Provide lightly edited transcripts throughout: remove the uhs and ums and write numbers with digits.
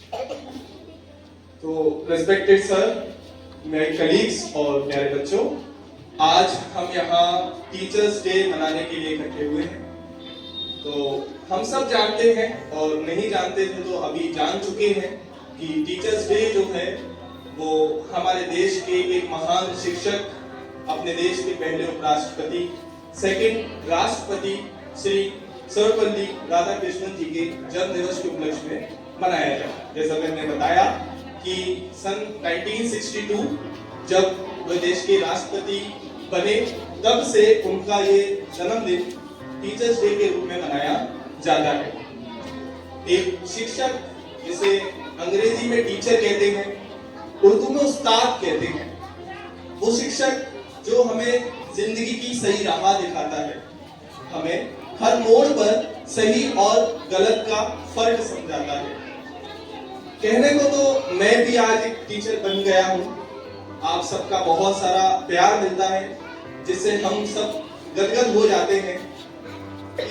तो respected sir, मेरे colleagues और प्यारे बच्चों, आज हम यहाँ टीचर्स डे मनाने के लिए इकट्ठे हुए हैं। तो हम सब जानते हैं और नहीं जानते थे तो अभी जान चुके हैं कि टीचर्स डे जो है वो हमारे देश के एक महान शिक्षक, अपने देश के पहले उपराष्ट्रपति, सेकंड राष्ट्रपति श्री सर्वपल्ली राधाकृष्णन जी के जन्म दिवस के उपलक्ष्य में मनाया जाए। जैसा मैंने बताया कि सन 1962 जब वह देश के राष्ट्रपति बने, तब से उनका ये जन्मदिन टीचर्स डे के रूप में मनाया जाता है। एक शिक्षक, जिसे अंग्रेजी में टीचर कहते हैं, उर्दू में उस्ताद कहते हैं, वो शिक्षक जो हमें जिंदगी की सही राह दिखाता है, हमें हर मोड़ पर सही और गलत का फर्क समझाता है। कहने को तो मैं भी आज एक टीचर बन गया हूँ। आप सबका बहुत सारा प्यार मिलता है जिससे हम सब गदगद हो जाते हैं।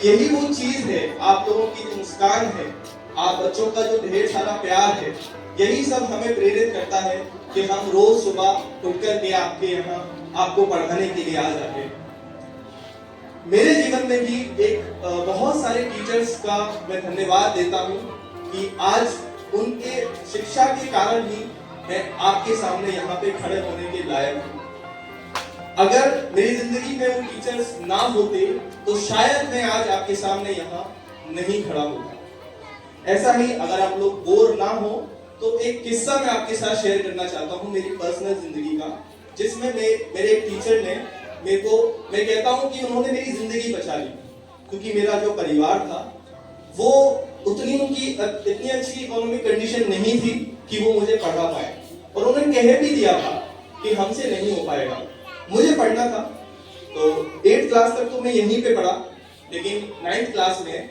यही वो चीज है, आप लोगों की जो मुस्कान है, आप बच्चों का जो ढेर सारा प्यार है, यही सब हमें प्रेरित करता है कि हम रोज सुबह उठकर के आपके यहाँ आपको पढ़ाने के लिए आ जाते हैं। मेरे जीवन में भी एक बहुत सारे टीचर्स का मैं धन्यवाद देता हूँ कि आज उनके शिक्षा के कारण ही मैं आपके सामने यहाँ पे खड़े होने के लायक हूँ। अगर मेरी जिंदगी में वो टीचर्स ना होते तो शायद मैं आज आपके सामने यहाँ नहीं खड़ा होता। ऐसा ही अगर आप लोग बोर ना हो तो एक किस्सा मैं आपके साथ शेयर करना चाहता हूँ मेरी पर्सनल जिंदगी का, जिसमें मेरे एक टीचर ने मेरे को, मैं कहता हूँ कि उन्होंने मेरी जिंदगी बचा ली, क्योंकि मेरा जो परिवार था वो इतनी अच्छी इकोनॉमिक कंडीशन नहीं थी कि वो मुझे पढ़ा पाए, और उन्होंने कह भी दिया था कि हमसे नहीं हो पाएगा। मुझे पढ़ना था तो 8th क्लास तक तो मैं यहीं पे पढ़ा, लेकिन 9th क्लास में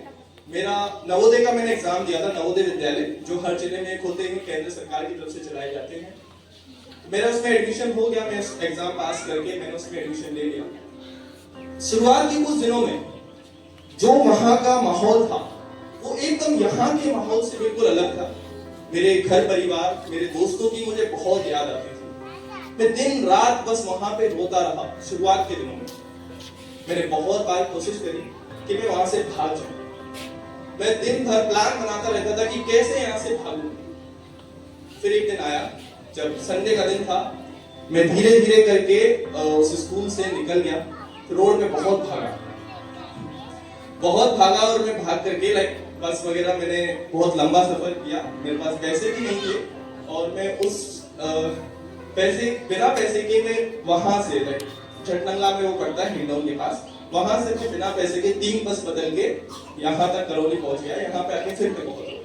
मेरा नवोदय का मैंने एग्जाम दिया था। नवोदय विद्यालय जो हर जिले में एक होते हैं, केंद्र सरकार की तरफ से चलाए जाते हैं। मेरा उसमें एडमिशन हो गया, मैं एग्जाम पास करके मैंने उसमें एडमिशन ले लिया। शुरुआत के कुछ दिनों में जो वहां का माहौल था वो एकदम यहाँ के माहौल से बिल्कुल अलग था। मेरे घर परिवार, मेरे दोस्तों की मुझे बहुत याद आती थी। मैं दिन रात बस वहां पे रोता रहा। शुरुआत के दिनों में मैंने बहुत बार कोशिश करी कि मैं वहां से भाग जाऊं। मैं दिन भर प्लान बनाता रहता था कि कैसे यहाँ से भागूं। फिर एक दिन आया जब संडे का दिन था, मैं धीरे धीरे करके उस स्कूल से निकल गया। रोड पे बहुत भागा और मैं भाग करके बस वगैरह, मैंने बहुत लंबा सफर किया। मेरे पास पैसे भी नहीं थे और मैं उस बिना पैसे के मैं वहां से चटनंगा में वो पड़ता है हिंडौन के पास, वहां से मैं बिना पैसे के 3 बस बदल के यहाँ तक करौली पहुंच गया। यहाँ पे आके फिर मैं बहुत रोया,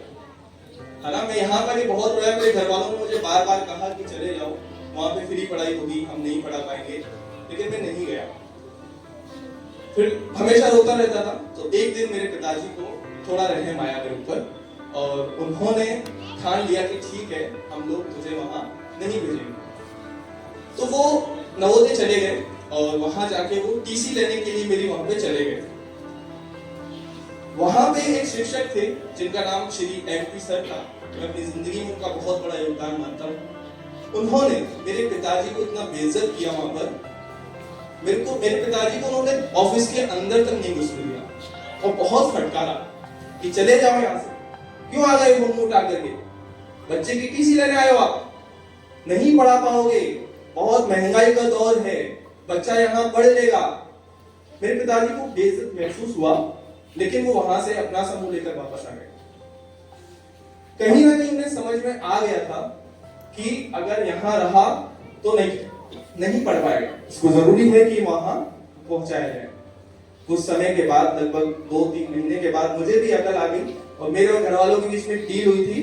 है ना। मैं यहाँ पर बहुत रोया। मेरे घर वालों ने मुझे बार बार कहा कि चले जाओ, वहां पे फ्री पढ़ाई होगी, हम नहीं पढ़ा पाएंगे, लेकिन मैं नहीं गया। फिर हमेशा रोता रहता था। तो एक दिन मेरे पिताजी को थोड़ा रहम आया मेरे ऊपर और उन्होंने ठान लिया कि ठीक है, हम लोग तुझे वहां नहीं भेजेंगे। तो वो नवोदय चले गए और वहां जाके वो टीसी लेने के लिए मेरी वहां पे चले गए। वहां पे एक शिक्षक थे जिनका नाम श्री MP सर था। मैं अपनी जिंदगी में उनका बहुत बड़ा योगदान मानता हूँ। उन्होंने मेरे पिताजी को इतना बेइज्जत किया वहां पर, मेरे पिताजी को उन्होंने ऑफिस के अंदर तक नहीं घुसने दिया और बहुत फटकारा कि चले जाओ यहाँ से, क्यों आ गए मुंह उठा करके, बच्चे की टीसी लेने आए हो आप, नहीं पढ़ा पाओगे, बहुत महंगाई का दौर है, बच्चा यहाँ पढ़ लेगा। मेरे पिताजी को बेइज्जत महसूस हुआ, लेकिन वो वहां से अपना समूह लेकर वापस आ गए। कहीं ना कहीं उन्हें समझ में आ गया था कि अगर यहाँ रहा तो नहीं पढ़ पाएगा, इसको जरूरी है कि वहां पहुंचाया जाए। कुछ समय के बाद, लगभग 2-3 महीने के बाद, मुझे भी अकल आ गई और मेरे और घर वालों के बीच में डील हुई थी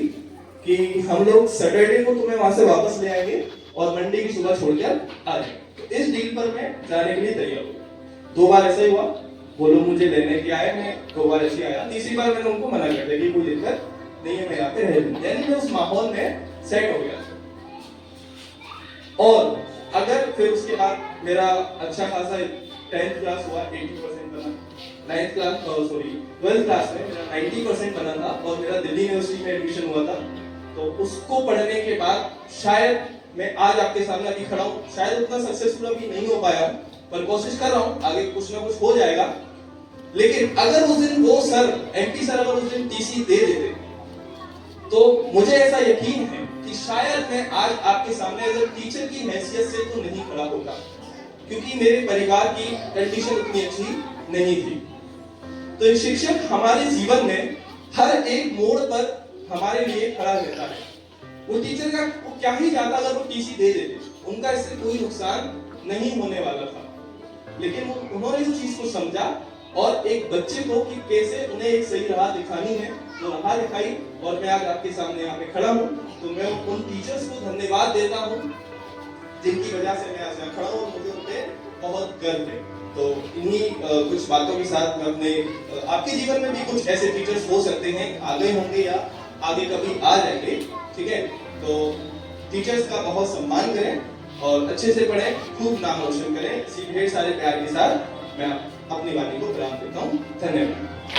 कि हम लोग सैटरडे को तुम्हें वहां से वापस ले आएंगे और मंडे की सुबह छोड़कर आ जाएंगे। तो इस डील पर मैं जाने के लिए तैयार हुआ। 2 बार ऐसा ही हुआ, वो लोग मुझे लेने के आए, मैं 2 बार ऐसे आया। तीसरी बार मैंने उनको मना कर दिया कि कोई दिक्कत नहीं है, मैं यहाँ पे रह लूंगा। यानी मैं उस माहौल में सेट हो गया। और अगर फिर उसके बाद मेरा अच्छा खासा 10th क्लास हुआ, 80% बना। 12th क्लास में मेरा 90% बना था और मेरा दिल्ली यूनिवर्सिटी में एडमिशन हुआ था। तो उसको पढ़ने के बाद शायद मैं आज आपके सामने अभी खड़ा हूँ, शायद उतना सक्सेसफुल अभी नहीं हो पाया हूँ, पर कोशिश कर रहा हूँ, आगे कुछ ना कुछ हो जाएगा। लेकिन अगर उस दिन वो सर, एमपी सर अगर उस दिन टीसी दे देते, तो मुझे ऐसा यकीन है कि शायद मैं आज आपके सामने एज अ टीचर की हैसियत से तो नहीं खड़ा होता, क्योंकि मेरे परिवार की कंडीशन उतनी अच्छी नहीं थी। तो एक शिक्षक हमारे जीवन में हर एक मोड़ पर हमारे लिए खड़ा रहता है। वो टीचर का वो क्या ही जाता अगर वो टीसी दे देते, उनका इससे कोई नुकसान नहीं होने वाला था, लेकिन उन्होंने इस चीज को समझा और एक बच्चे को कि कैसे उन्हें एक सही राह दिखानी है, वो राह दिखाई, और मैं आज आपके सामने यहाँ पे खड़ा हूँ। तो मैं उन टीचर्स को धन्यवाद देता हूँ जिनकी वजह से मैं आज यहाँ खड़ा हूँ, मुझे उन पे बहुत गर्व है। तो इन्हीं कुछ बातों के साथ मैं अपने आपके जीवन में भी कुछ ऐसे टीचर्स हो सकते हैं, आ गए होंगे या आगे कभी आ जाएंगे, ठीक है। तो टीचर्स का बहुत सम्मान करें और अच्छे से पढ़ें, खूब नाम रोशन करें। इसी ढेर सारे प्यार के साथ मैं अपनी वाणी को विराम देता हूँ। धन्यवाद।